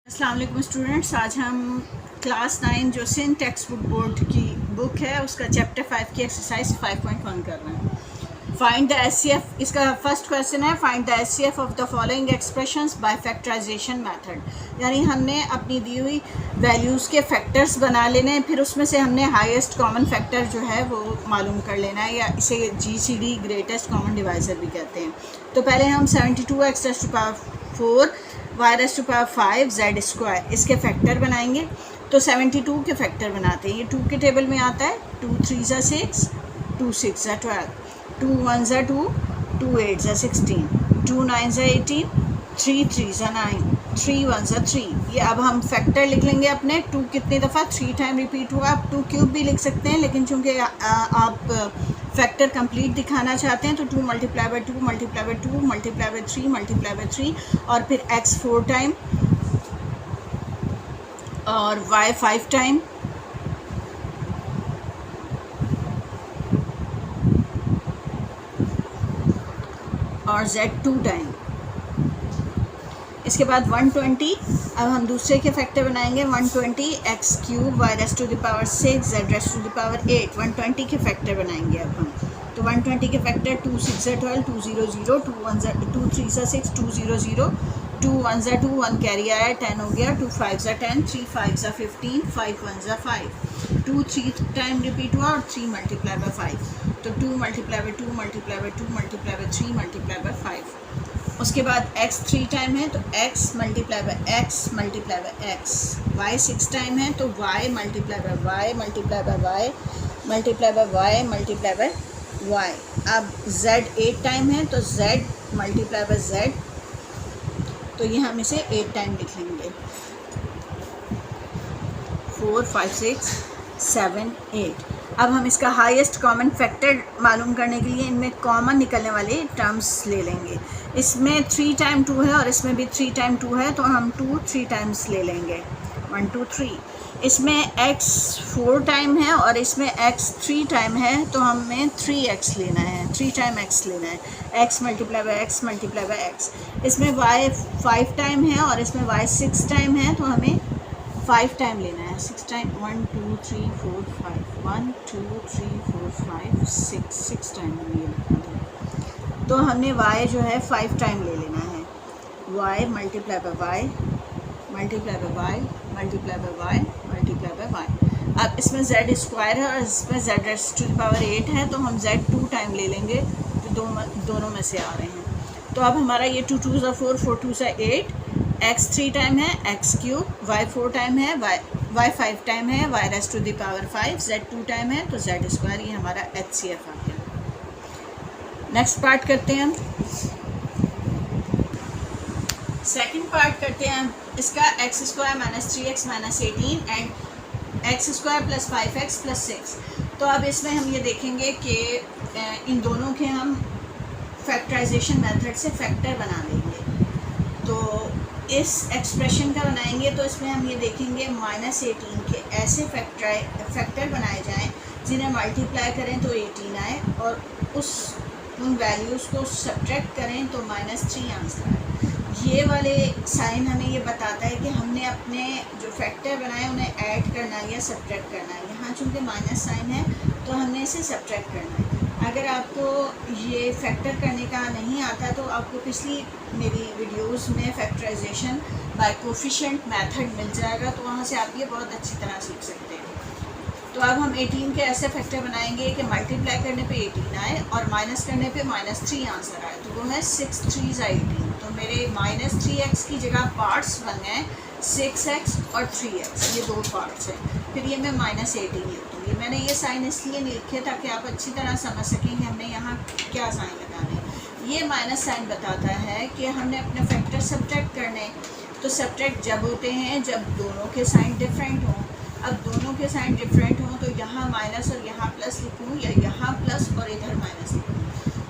अस्सलाम वालेकुम स्टूडेंट्स, आज हम क्लास 9 जो सिन टेक्स्ट बुक बोर्ड की बुक है उसका चैप्टर 5 की एक्सरसाइज 5.1 कर रहे हैं। फाइंड द एचसीएफ, इसका फर्स्ट क्वेश्चन है find the HCF of the following expressions by factorisation method. यानी हमने अपनी दी हुई वैल्यूज़ के फैक्टर्स बना लेने हैं, फिर उसमें से हमने हाईएस्ट कॉमन फैक्टर जो है वो मालूम कर लेना है, या इसे जीसीडी ग्रेटेस्ट कॉमन डिवाइज़र भी कहते हैं। तो पहले हम 72x to power 4 y raise to power 5 z square इसके फैक्टर बनाएंगे। तो 72 के फैक्टर बनाते हैं। ये 2 के टेबल में आता है। 2 3 ज़ा 6, 2 6 ज़ा 12, 2 1 ज़ा 2, 2 8 ज़ा 16, 2 9 ज़ा 18, 3 3 ज़ा 9, 3 1 ज़ा 3। ये अब हम फैक्टर लिख लेंगे अपने। 2 कितनी दफ़ा 3 टाइम रिपीट हुआ। आप 2 क्यूब भी लिख सकते हैं, लेकिन चूँकि आप फैक्टर कंप्लीट दिखाना चाहते हैं तो 2 multiply by 2 multiply by 2 multiply by 3 multiply by 3 और फिर x 4 टाइम और y 5 टाइम और z 2 टाइम। इसके बाद 120। अब हम दूसरे के फैक्टर बनाएंगे। 120 x cube y raise to the power 6 z raise to the power 8। 120 के फैक्टर बनाएंगे अब हम। तो 120 के फैक्टर 2 6 ज़ा 12, 2 0 0, 2 1 ज़ा 2 3 ज़ा 6, 2 0 0, 2 1 ज़ा 2, 1 कैरी आया 10 हो गया, 2 5 ज़ा 10, 3 5 ज़ा 15, 5 1 ज़ा 5, 2 3 टाइम रिपीट हुआ और 3 मल्टीप्लाई बाई 5। तो 2 multiply by 2 multiply by 2 multiply by 3 multiply by 5। उसके बाद x 3 टाइम है तो x multiply by x multiply by x। y 6 time है तो y multiply by y multiply by y multiply by y multiply by y। अब z 8 time है तो z multiply by z, तो ये हम इसे 8 टाइम लिख लेंगे। 4 5 6 7 8। अब हम इसका हाईएस्ट कॉमन फैक्टर मालूम करने के लिए इनमें कॉमन निकलने वाले टर्म्स ले लेंगे। इसमें 3 टाइम 2 है और इसमें भी 3 टाइम 2 है, तो हम 2 3 टाइम्स ले लेंगे। 1 2 3। इसमें x 4 टाइम है और इसमें x 3 टाइम है, तो हमें 3x लेना है, 3 टाइम x लेना है। x multiply by x multiply by x। इसमें y 5 टाइम है और इसमें y 6 टाइम है, तो हमें 5 टाइम लेना है। 6 टाइम 1 2 3 4 5 1 2 3 4 5 6 टाइम ये। तो हमने y जो है 5 टाइम ले लेना है। y multiply by y multiply by y multiply by y multiply by y। अब इसमें z स्क्वायर है और इसमें z raise to the power 8 है, तो हम z 2 टाइम ले लेंगे, जो दोनों में से आ रहे हैं। तो अब हमारा ये 2 2 ज़ा 4 4 2 ज़ा 8, x 3 टाइम है x क्यूब, y 4 टाइम है y 5 टाइम है y raise to the power 5, z 2 time है तो z स्क्वायर। ये हमारा HCF आ गया। नेक्स्ट पार्ट करते हैं हम। सेकंड पार्ट करते हैं इसका। x square minus 3x minus 18 and x square plus 5x plus 6। तो अब इसमें हम ये देखेंगे कि इन दोनों के हम फैक्टराइजेशन मेथड से फैक्टर बना लेंगे। तो इस एक्सप्रेशन का बनाएंगे तो इसमें हम ये देखेंगे माइनस 18 के ऐसे फैक्टर बनाए जाएं जिन्हें मल्टीप्लाई करें तो 18 आए और उन वैल्यूज़ को सब्ट्रैक्ट करें तो -3 आंसर आए। ये वाले साइन हमें ये बताता है कि हमने अपने जो फैक्टर बनाए उन्हें ऐड करना है या सब्ट्रैक्ट करना है। यहाँ चूँकि माइनस साइन है तो हमने इसे सब्ट्रैक्ट करना है। अगर आपको ये फैक्टर करने का नहीं आता तो आपको पिछली मेरी वीडियोस में फैक्टराइजेशन बाय कोफिशिएंट मेथड मिल जाएगा, तो वहाँ से आप ये बहुत अच्छी तरह सीख सकते हैं। तो अब हम 18 के ऐसे फैक्टर बनाएंगे कि मल्टीप्लाई करने पे 18 आए और माइनस करने पे -3 आंसर आए। तो वो है 6 3 ज़ा 18। तो मेरे -3x की जगह पार्ट्स बन गए 6x और 3x, ये 2 पार्ट्स हैं। फिर ये मैं -18 लिखूँगी। मैंने ये साइन इसलिए नहीं लिखे ताकि आप अच्छी तरह समझ सकें कि हमने यहाँ क्या साइन लगाने हैं। ये माइनस साइन बताता है कि हमने अपने फैक्टर सब्ट्रैक्ट करने। तो सब्ट्रैक्ट जब होते हैं जब दोनों के साइन डिफरेंट हों। अब दोनों के साइन डिफरेंट हों तो यहाँ माइनस और यहाँ प्लस लिखूँ या यहाँ प्लस और इधर माइनस लिखूँ।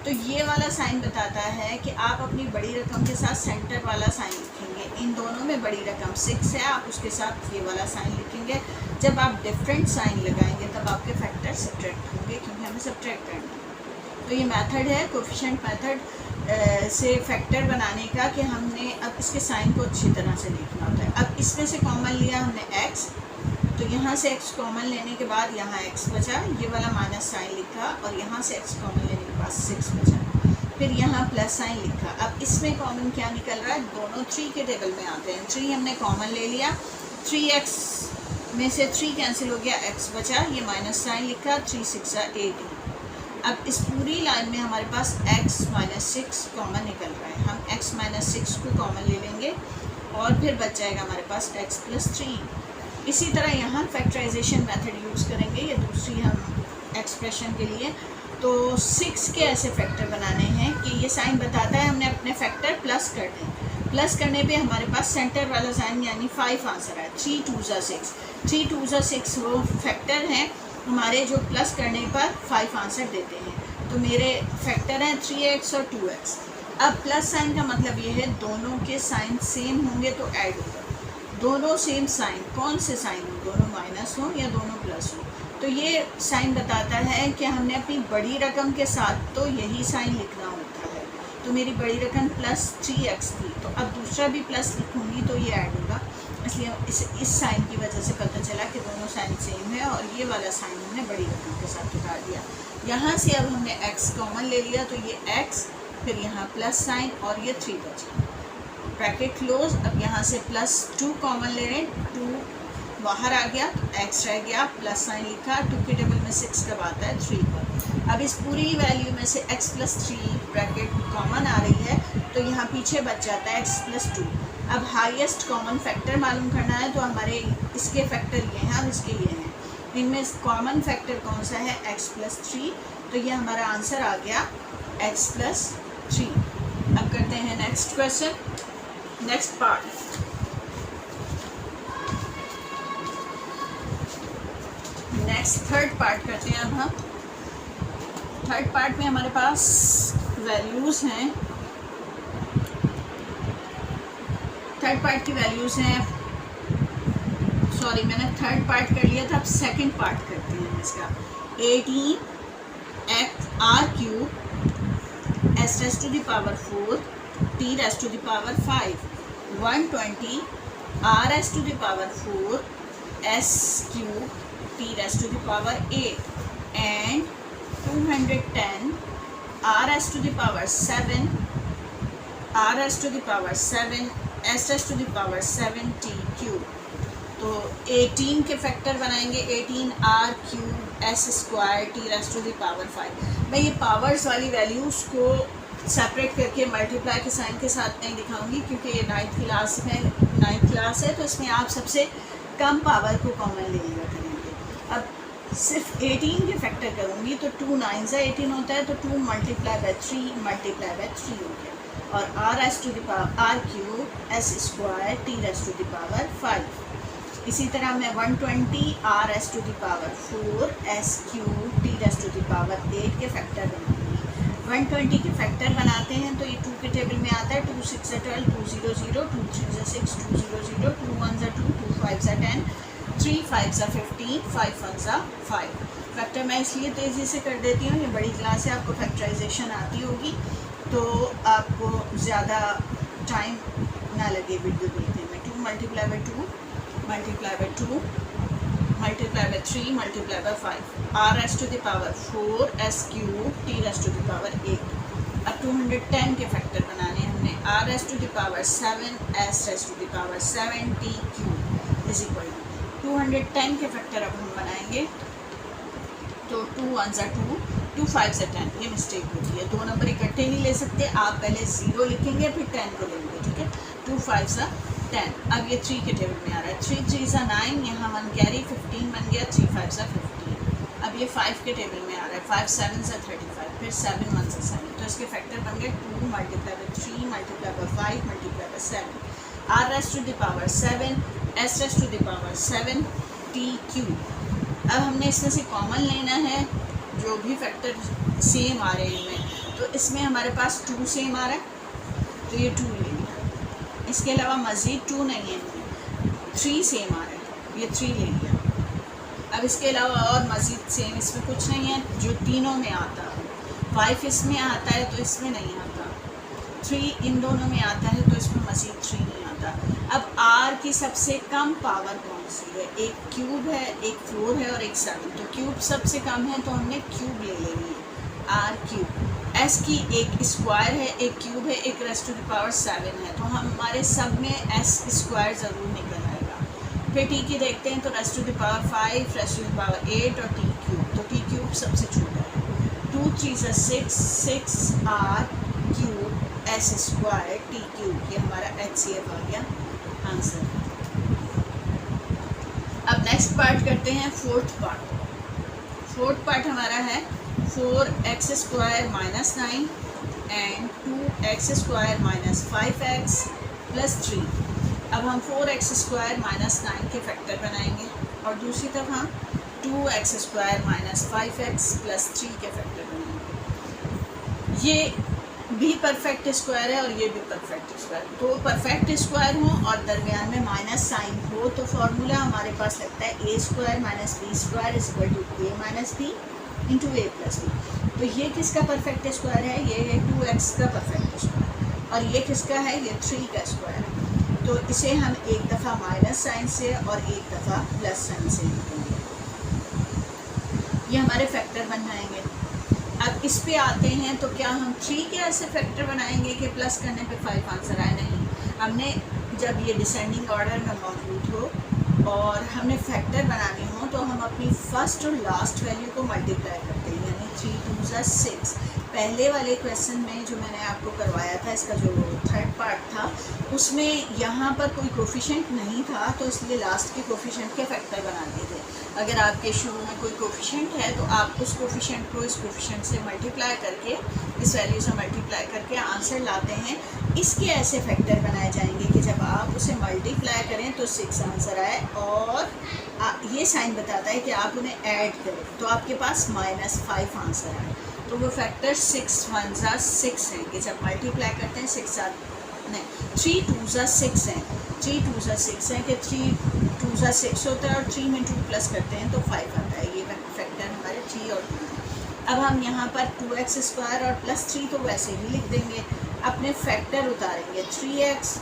तो ये वाला साइन बताता है कि आप अपनी बड़ी रकम के साथ सेंटर वाला साइन लिखेंगे। इन दोनों में बड़ी रकम 6 है, आप उसके साथ ये वाला साइन लिखेंगे। जब आप डिफरेंट साइन लगाएंगे तब आपके फैक्टर सब्ट्रैक्ट होंगे, क्योंकि हमें सब्ट्रैक्ट करना है। तो ये मेथड है कोफिशिएंट मेथड। से फैक्टर बनाने का कि हमने अब इसके साइन को अच्छी तरह से लिखना होता है। अब इसमें से कॉमन लिया हमने x, तो यहाँ से x कॉमन लेने के बाद यहाँ x बचा, ये वाला माइनस साइन लिखा, और यहाँ से x कॉमन लेने के बाद 6 बचा, फिर यहाँ प्लस साइन लिखा। अब इसमें कॉमन क्या निकल रहा है, दोनों 3 के टेबल में आते हैं। 3 हमने कॉमन ले लिया, 3x में से 3 कैंसिल हो गया, x बचा, ये माइनस साइन लिखा, 3 6 18। अब इस पूरी लाइन में हमारे पास x माइनस 6 कॉमन निकल रहा है, हम x माइनस 6 को कॉमन ले लेंगे और फिर बच जाएगा हमारे पास x प्लस 3। इसी तरह यहाँ फैक्टराइजेशन मेथड यूज़ करेंगे, ये दूसरी हम एक्सप्रेशन के लिए। तो 6 के ऐसे फैक्टर बनाने हैं कि ये साइन बताता है हमने अपने फैक्टर प्लस करने हैं। प्लस करने पे हमारे पास सेंटर वाला साइन यानी 5 आंसर है। 3 2 6, 3 2 6 वो फैक्टर हैं हमारे जो प्लस करने पर 5 आंसर देते हैं। तो मेरे फैक्टर हैं 3x और 2x। अब प्लस साइन का मतलब ये है दोनों के साइन सेम होंगे तो ऐड होगा। दोनों सेम साइन, कौन से साइन हो, दोनों माइनस हो या दोनों प्लस हो, तो ये साइन बताता है कि हमने अपनी बड़ी रकम के साथ तो यही साइन लिखना होता है। तो मेरी बड़ी रकम प्लस 3x थी, तो अब दूसरा भी प्लस लिखूँगी तो ये ऐड होगा। इसलिए इस साइन की वजह से पता चला कि दोनों साइन सेम है, और ये वाला साइन हमने बड़ी रकम के साथ उतार दिया। यहाँ से अब हमने x कॉमन ले लिया, तो ये x, फिर यहाँ प्लस साइन और ये 3 बचा, ब्रैकेट क्लोज। अब यहाँ से प्लस 2 कॉमन ले रहे हैं, 2 बाहर आ गया तो x रह गया, प्लस साइन लिखा, 2 के टेबल में 6 कब आता है, 3 पर। अब इस पूरी वैल्यू में से x प्लस 3 ब्रैकेट कॉमन आ रही है, तो यहाँ पीछे बच जाता है x प्लस 2। अब हाईएस्ट कॉमन फैक्टर मालूम करना है, तो हमारे इसके फैक्टर ये हैं और इसके ये हैं। इनमें कॉमन फैक्टर कौन सा है, x प्लस 3, तो ये हमारा आंसर आ गया x प्लस 3। अब करते हैं next question, next part. Next third part करते हैं अब हम। थर्ड पार्ट में हमारे पास वैल्यूज़ हैं, थर्ड पार्ट की वैल्यूज़ हैं, सॉरी मैंने थर्ड पार्ट कर लिया था, अब सेकंड पार्ट करते हैं इसका। 18 r cube s raise to the power 4 t raise to the power 5, 120 r raise to the power 4 s cube t raise to the power 8 and 210 r raise to the power 7 r raise to the power 7 s raise to the power 7 t cube. तो 18 के factor बनाएंगे, 18 r cube s square t raise to the power 5। मैं ये powers वाली values को separate करके multiply के sign के साथ नहीं दिखाऊंगी, क्योंकि ये 9th क्लास है, तो इसमें आप सबसे कम पावर को कॉमन ले लिया करेंगे। अब सिर्फ 18 के फैक्टर करूँगी तो 2 9 से 18 होता है, तो 2 मल्टीप्लाई बाय 3 मल्टीप्लाई बाय 3 हो गया, और r raise to the power r cube s square t raise to the power 5। इसी तरह मैं 120 r raise to the power 4 s cube t raise to the power 8 के फैक्टर बनाऊंगी। 120 के factor बनाते हैं तो ये 2 के टेबल में आता है, 2 6 से 12, 2 0 0, 2 3 से 6, 2 0 0, 2 1 से 2, 2 5 से 10, 3 5 से 15, 5 1 से 5। फैक्टर मैं इसलिए तेज़ी से कर देती हूँ, ये बड़ी क्लास है, आपको फैक्टराइजेशन आती होगी तो आपको ज़्यादा टाइम ना लगे वीडियो देखने में। 2 multiply by 2 multiply by 2 multiply by 3 multiply by 5, r raise to the power 4 s cube t raise to the power 8। अब 210 के फैक्टर बनाने हमने, r raise to the power 7 s raise to the power 7 t cube is equal to 210 के factor अब हम बनाएंगे। तो 2 1 से 2, 2 5 से 10, ये मिस्टेक होती है, 2 नंबर इकट्ठे नहीं ले सकते, आप पहले 0 लिखेंगे फिर 10 को लेंगे, ठीक है। 2 5 से 10, अब ये 3 के टेबल में आ रहा है, 3 3 से 9, यहाँ 1 कैरी 15 बन गया, 3 5 से 15। अब ये 5 के टेबल में आ रहा है, 5 7 से 35, फिर 7 1 से 7, तो इसके फैक्टर बन गए 2 multiply by 3 multiply by 5 multiply by 7, r raise to the power 7 s raise to the power 7 t cube. अब हमने इसमें से कॉमन लेना है, जो भी फैक्टर सेम आ रहे हैं इनमें, तो इसमें हमारे पास 2 सेम आ रहा है, तो ये 2 ले लिया। इसके अलावा मज़ीद 2 नहीं है इनमें, 3 सेम आ रहा है, ये 3 ले लिया। अब इसके अलावा और मज़ीद सेम इसमें कुछ नहीं है जो तीनों में आता है। 5 इसमें आता है तो इसमें नहीं आता, 3 इन दोनों में आता है तो इसमें मज़ीद 3 नहीं आता। अब r की सबसे कम पावर कौन सी है? एक क्यूब है, एक 4 है और एक 7। तो क्यूब सबसे कम है तो हमने क्यूब ले लेनी है, r क्यूब। s की एक स्क्वायर है, एक क्यूब है, एक रेज़ टू द पावर 7 है, तो हमारे सब में s स्क्वायर ज़रूर निकल आएगा। फिर t की देखते हैं तो raise to the power 5, raise to the power 8 और t क्यूब। तो t क्यूब सबसे छोटा है। 2 3 6, 6r cube s square t cube, ये हमारा HCF आ गया आंसर। अब नेक्स्ट पार्ट करते हैं, फोर्थ पार्ट हमारा है 4x square minus 9 and 2x square minus 5x plus 3। अब हम 4x स्क्वायर माइनस 9 के फैक्टर बनाएंगे और दूसरी तरफ हम 2x square minus 5x plus 3 के फैक्टर बनाएंगे। ये भी परफेक्ट स्क्वायर है और ये भी परफेक्ट स्क्वायर। तो परफेक्ट स्क्वायर हो और दरमियान में माइनस साइन हो तो फार्मूला हमारे पास लगता है A square minus B square is equal to A minus B into A plus B. तो ये किसका परफेक्ट स्क्वायर है? ये है 2x का परफेक्ट स्क्वायर। और ये किसका है? ये 3 का स्क्वायर है। तो इसे हम एक दफ़ा माइनस साइन से और एक दफ़ा प्लस साइन से लिखेंगे। ये हमारे फैक्टर बन जाएंगे। अब इस पे आते हैं तो क्या हम 3 के ऐसे फैक्टर बनाएंगे कि प्लस करने पे 5 आंसर आए? नहीं, हमने जब ये डिसेंडिंग ऑर्डर में मौजूद हो और हमने फैक्टर बनाने हो तो हम अपनी फर्स्ट और लास्ट वैल्यू को मल्टीप्लाई करते हैं, यानी 3 2 6। पहले वाले क्वेश्चन में जो मैंने आपको करवाया था, इसका जो थर्ड पार्ट था, उसमें यहाँ पर कोई कोफिशिएंट नहीं था तो इसलिए लास्ट के कोफिशिएंट के फैक्टर बना दिए थे। अगर आपके शुरू में कोई कोफिशिएंट है तो आप उस कोफिशिएंट को इस कोफिशिएंट से मल्टीप्लाई करके, इस वैल्यू से मल्टीप्लाई करके आंसर लाते हैं। इसके ऐसे फैक्टर बनाए जाएंगे कि जब आप उसे मल्टीप्लाई करें तो 6 आंसर आए और ये साइन बताता है कि आप उन्हें ऐड करें तो आपके पास -5 आंसर आए। तो वो फैक्टर 6 1 6 हैं कि जब मल्टीप्लाई करते हैं 6 3 2 6 हैं, 3 2 6 हैं कि 3 2 6 होता है और 3 में 2 प्लस करते हैं तो 5 आता है। ये फैक्टर हमारे 3 और 2 हैं। अब हम यहाँ पर 2x स्क्वायर और प्लस 3 तो वैसे ही लिख देंगे, अपने फैक्टर उतारेंगे 3x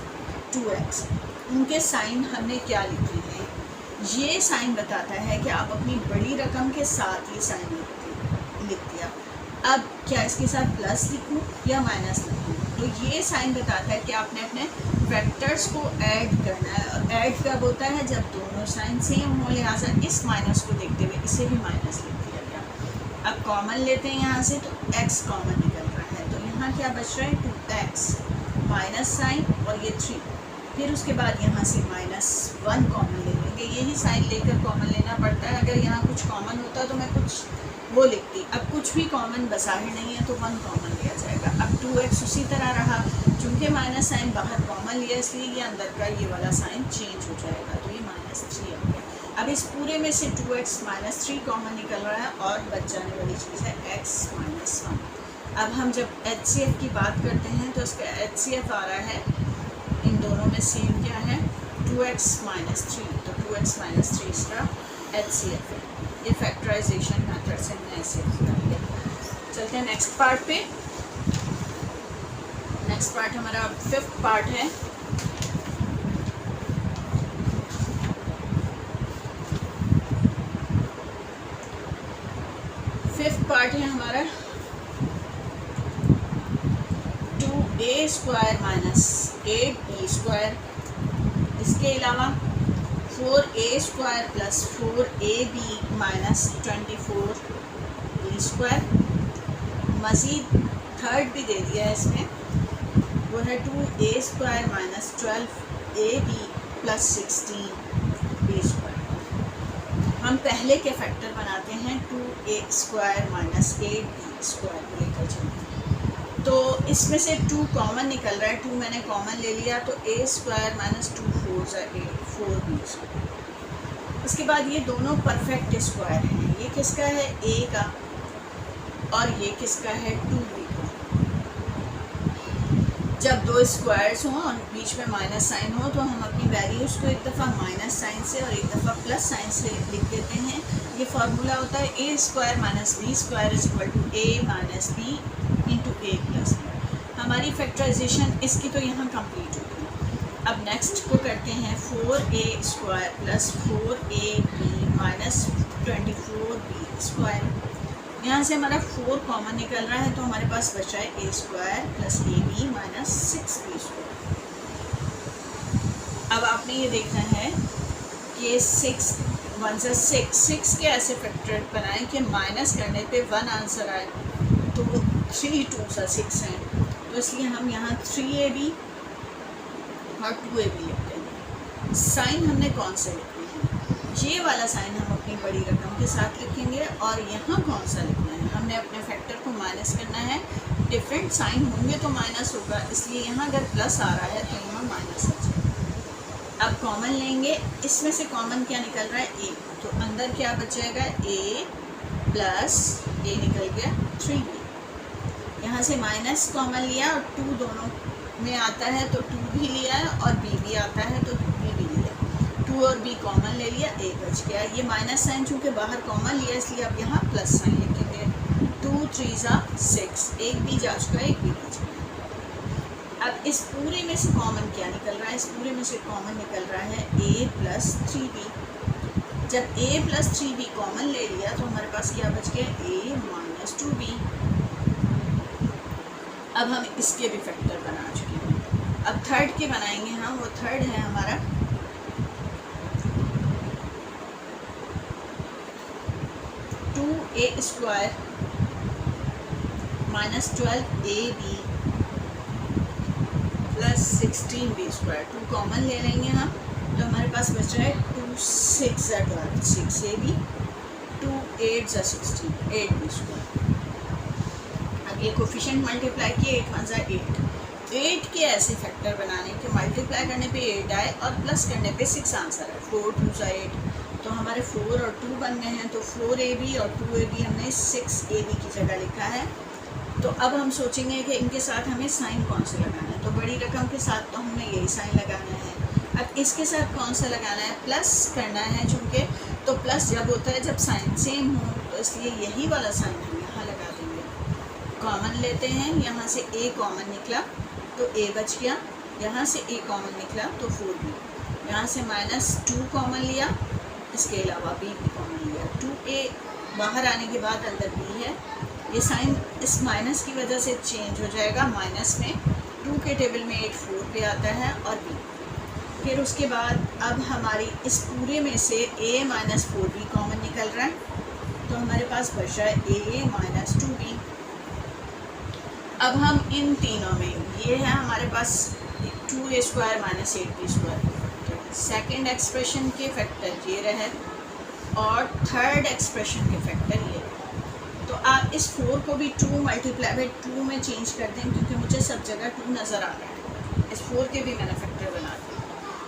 2x। उनके साइन हमने क्या लिखे हैं? ये साइन बताता है कि आप अपनी बड़ी रकम के साथ ये साइन लिख दिया। अब क्या इसके साथ प्लस लिखूं या माइनस लिखूं? तो ये साइन बताता है कि आपने अपने फैक्टर्स को ऐड करना है। और ऐड कब होता है? जब दोनों साइन सेम हो, लिहाजा इस माइनस को देखते हुए इसे भी माइनस लिख दिया गया। अब कॉमन लेते हैं यहाँ से तो x कॉमन निकल रहा है, तो यहाँ क्या बच रहा है? 2x माइनस साइन और ये 3। फिर उसके बाद यहाँ से -1 कॉमन ले लेंगे। यही साइन लेकर कॉमन लेना पड़ता है। अगर यहाँ कुछ कॉमन होता तो मैं कुछ वो लिखती। अब कुछ भी कॉमन बज़ाहिर नहीं है तो 1 कॉमन लिया जाएगा। अब 2x उसी तरह रहा, चूँकि माइनस साइन बाहर कॉमन लिया इसलिए ये अंदर का ये वाला साइन चेंज हो जाएगा, तो ये -3 आ गया। अब इस पूरे में से 2x -3 कॉमन निकल रहा है और बच जाने वाली चीज़ है x -1। अब हम जब HCF की बात करते हैं तो इसका HCF आ रहा है, इन दोनों में सेम क्या है? 2x -3। तो 2x -3 इसका HCF है। ये फैक्टराइजेशन मेथड से हमने ऐसे किया है। चलते हैं नेक्स्ट पार्ट पे। नेक्स्ट पार्ट हमारा 5th पार्ट है। फिफ्थ पार्ट है हमारा 2a square minus 8b square. इसके अलावा 4a square plus 4ab minus 24b square. मज़ीद थर्ड भी दे दिया है इसमें, वो है 2a square minus 12ab plus 16b square. हम पहले के फैक्टर बनाते हैं 2a square minus 8b square को लेकर चलते। तो इसमें से 2 कॉमन निकल रहा है, 2 मैंने कॉमन ले लिया तो a square minus 2 4 8 4b square. उसके बाद ये दोनों परफेक्ट स्क्वायर हैं। ये किसका है? a का, और ये किसका है? 2b का। जब 2 स्क्वायर्स हों और बीच में माइनस साइन हो तो हम अपनी वैल्यूज़ को एक दफ़ा माइनस साइन से और एक दफ़ा प्लस साइन से लिख देते हैं। ये फार्मूला होता है a square minus b square is equal to a minus b into a plus b। हम हमारी फैक्टराइजेशन इसकी तो यहाँ कंप्लीट होगी। अब नेक्स्ट को करते हैं 4a² plus 4ab minus 24b²। यहाँ से हमारा 4 कॉमन निकल रहा है तो हमारे पास बचा है a² plus ab minus 6b²। अब आपने ये देखना है कि 6 1 से 6 के ऐसे फैक्टर बनाएं कि माइनस करने पे 1 आंसर आए, तो 3 2 सा 6 हैं, तो इसलिए हम यहाँ 3ab और 2ab लिखते हैं। साइन हमने कौन सा लिखना है, ये वाला साइन हम अपनी बड़ी रकम के साथ लिखेंगे, और यहाँ कौन सा लिखना है, हमने अपने फैक्टर को माइनस करना है। डिफरेंट साइन होंगे तो माइनस होगा, इसलिए यहाँ अगर प्लस आ रहा है तो यहाँ माइनस आ जाएगा। अब कॉमन लेंगे, इसमें से कॉमन क्या निकल रहा है a, तो अंदर क्या बचेगा a प्लस a निकल गया 3b। यहाँ से माइनस कॉमन लिया और 2 दोनों में आता है तो 2 भी लिया है, और b भी आता है तो 2 भी लिया। 2 और b कॉमन ले लिया, a बच गया। ये माइनस साइन चूँकि बाहर कॉमन लिया इसलिए अब यहाँ प्लस साइन लिखेंगे। 2 3 6, एक भी जा चुका है, एक भी बच गया। अब इस पूरे में से कॉमन क्या निकल रहा है, इस पूरे में से कॉमन निकल रहा है a प्लस 3b। जब a प्लस 3b कॉमन ले लिया तो हमारे पास क्या बच गया a माइनस 2b। अब हम इसके भी फैक्टर बना चुके हैं। अब थर्ड के बनाएंगे हम, वो थर्ड है हमारा 2a² minus 12ab plus 16b²। 2 common ले लेंगे हम तो हमारे पास बच रहा है 2 6 12 6ab, 2 8 16 8b²। अब ये कोफिशिएंट मल्टीप्लाई किए, 8 1 8। 8 के ऐसे फैक्टर बनाने के मल्टीप्लाई करने पे 8 आए और प्लस करने पे 6 आंसर है। 4 2 8, तो हमारे 4 और 2 बन गए हैं, तो 4ab और 2ab हमने 6ab की जगह लिखा है। तो अब हम सोचेंगे कि इनके साथ हमें साइन कौन सा लगाना है, तो बड़ी रकम के साथ तो हमें यही साइन लगाना है। अब इसके साथ कौन सा लगाना है, प्लस करना है चूँकि, तो प्लस जब होता है जब साइन सेम हो, तो इसलिए यही वाला साइन हम यहाँ लगा देंगे। कॉमन लेते हैं, यहाँ से a कॉमन निकला तो a बच गया, यहाँ से a कॉमन निकला तो 4b, यहाँ से माइनस 2 कॉमन लिया, इसके अलावा b भी कॉमन लिया। 2a बाहर आने के बाद अंदर b है, ये साइन इस माइनस की वजह से चेंज हो जाएगा माइनस में। 2 के टेबल में 8 4 पे आता है और b। फिर उसके बाद अब हमारी इस पूरे में से a माइनस 4b कॉमन निकल रहा है, तो हमारे पास बचा है a माइनस 2b। अब हम इन तीनों में, ये है हमारे पास 2a² minus 8b²। Second expression के फैक्टर ये रहे और थर्ड एक्सप्रेशन के फैक्टर ये रहे। तो आप इस 4 को भी 2 मल्टीप्लाई बाई 2 में चेंज कर दें, क्योंकि मुझे सब जगह 2 नज़र आ रहा है। इस 4 के भी मैंने फैक्टर बना दिए।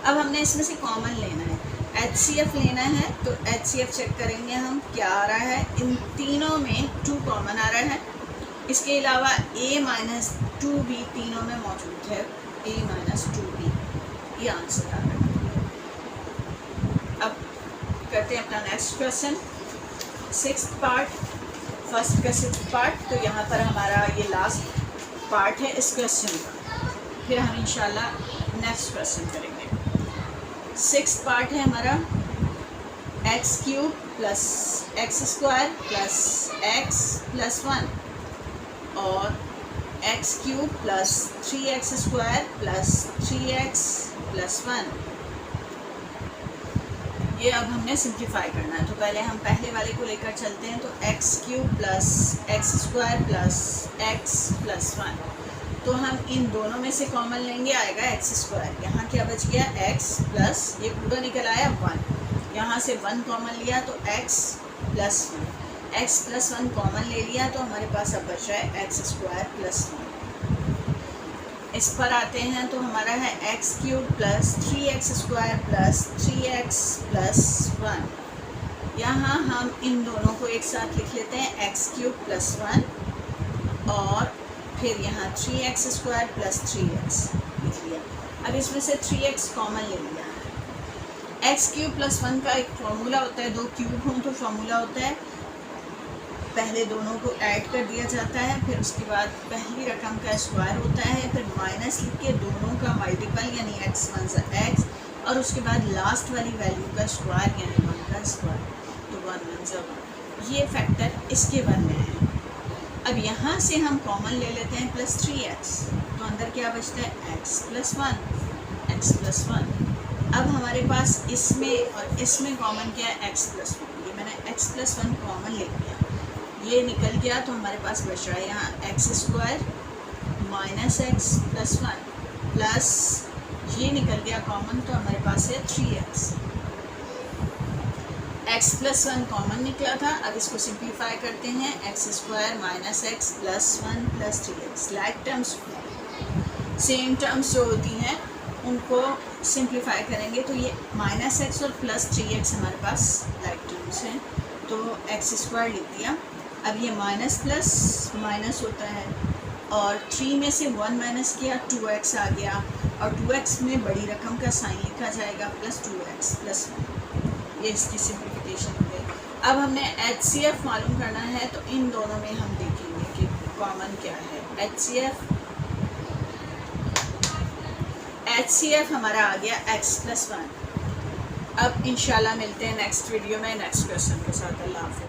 अब हमने इसमें से कॉमन लेना है, HCF लेना है, तो HCF चेक करेंगे हम क्या आ रहा है। इन तीनों में 2 कॉमन आ रहा है, इसके अलावा a माइनस 2b तीनों में मौजूद है, a माइनस 2b, ये आंसर आ रहा है। अब करते हैं अपना next question, 6th part. First का 6th पार्ट, तो यहाँ पर हमारा ये लास्ट पार्ट है इस क्वेश्चन का, फिर हम इंशाल्लाह नेक्स्ट क्वेश्चन करेंगे। 6th पार्ट है हमारा x³ plus x² plus x plus 1 और x³ plus 3x² plus 3x plus 1। ये अब हमने सिंप्लीफाई करना है, तो पहले हम पहले वाले को लेकर चलते हैं। तो x³ plus x² plus x plus 1, तो हम इन दोनों में से कॉमन लेंगे, आएगा x²। यहाँ क्या बच गया x प्लस, ये पूरा निकल आया 1, यहाँ से 1 कॉमन लिया तो x plus 1, x plus 1 common ले लिया तो हमारे पास अब बच रहा है x² प्लस 1। इस पर आते हैं तो हमारा है x³ plus 3x² plus 3x plus 1। यहाँ हम इन दोनों को एक साथ लिख लेते हैं, x³ प्लस 1 और फिर यहाँ 3x² प्लस 3x लिख लिया। अब इसमें से 3x कॉमन ले लिया है। x³ प्लस 1 का एक फॉर्मूला होता है, 2 क्यूब हों तो फॉर्मूला होता है पहले दोनों को ऐड कर दिया जाता है, फिर उसके बाद पहली रकम का स्क्वायर होता है, फिर माइनस लिख के दोनों का मल्टीपल यानी x वन सा x, और उसके बाद लास्ट वाली वैल्यू का स्क्वायर यानी 1 का स्क्वायर, तो 1 वन सा 1। ये फैक्टर इसके बनने हैं। अब यहाँ से हम कॉमन ले लेते हैं प्लस 3x, तो अंदर क्या बचता है x प्लस 1। अब हमारे पास इसमें और इसमें कॉमन क्या है x प्लस 1, ये मैंने x प्लस 1 कॉमन ले लिया, ये निकल गया, तो हमारे पास बच रहा है यहाँ x square minus x plus 1 plus ये निकल गया कॉमन, तो हमारे पास है 3x। x प्लस 1 कॉमन निकला था, अब इसको सिंप्लीफाई करते हैं, x square minus x plus 1 plus 3x। Like terms same terms जो होती हैं उनको सिंप्लीफाई करेंगे, तो ये माइनस एक्स और प्लस 3x हमारे पास लाइक टर्म्स हैं, तो एक्स स्क्वायर लिख दिया। अब ये माइनस प्लस माइनस होता है, और 3 में से 1 माइनस किया 2x आ गया, और 2x में बड़ी रकम का साइन लिखा जाएगा प्लस 2x प्लस 1। ये इसकी सिंप्लीफिकेशन हो गई। अब हमने HCF मालूम करना है, तो इन दोनों में हम देखेंगे कि कॉमन क्या है। HCF हमारा आ गया x प्लस 1। अब इंशाल्लाह मिलते हैं नेक्स्ट वीडियो में नेक्स्ट क्वेश्चन के साथ। अल्लाह हाफ़िज़।